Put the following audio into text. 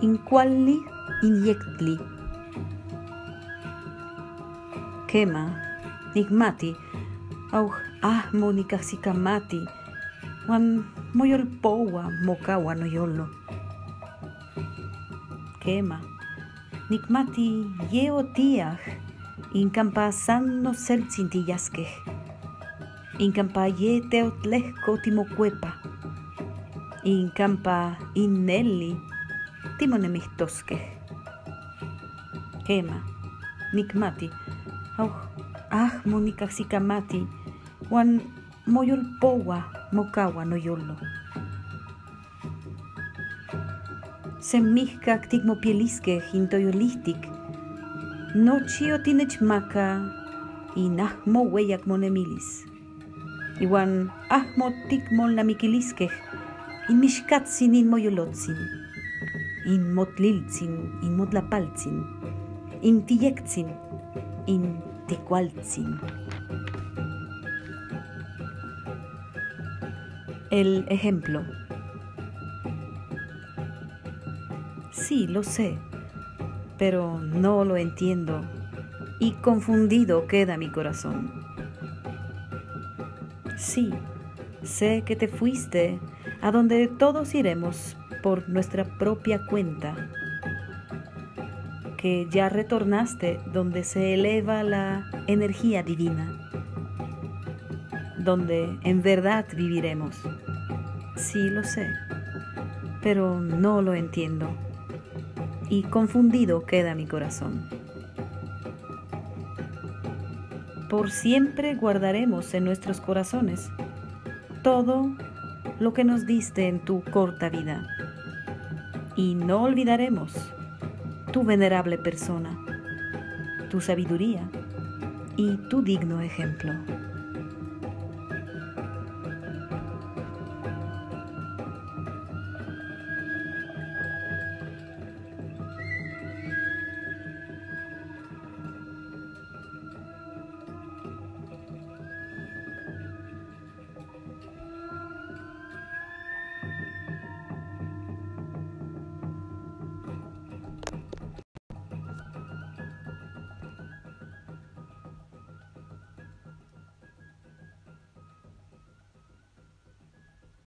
inqualli injectli. Quema, nigmati, au ahmo nikaxikamati, wan moyolpowa mokawa noyolo. Quema, nigmati yeo tiaj, incampa sanno seltzintillaskej, incampa ye teotlejko timocuepa, incampa innelli timonemihtoskej. Quema, nigmati, au ahmo nikaxikamati, wan moyolpowa mokawa noyolo. Semihkak tikmopieliskej intoyolihtik, nochi otinechmaka in ahmo ueyak monemilis. Iwan ahmo tikmolnamikiliskej in mixkatzin in moyolotzin, in motliltzin, in motlapaltzin, in tiyektzin, in tikualtzin. El ejemplo. Sí, lo sé, pero no lo entiendo y confundido queda mi corazón. Sí, sé que te fuiste a donde todos iremos por nuestra propia cuenta, que ya retornaste donde se eleva la energía divina, donde en verdad viviremos. Sí, lo sé, pero no lo entiendo y confundido queda mi corazón. Por siempre guardaremos en nuestros corazones todo lo que nos diste en tu corta vida y no olvidaremos tu venerable persona, tu sabiduría y tu digno ejemplo.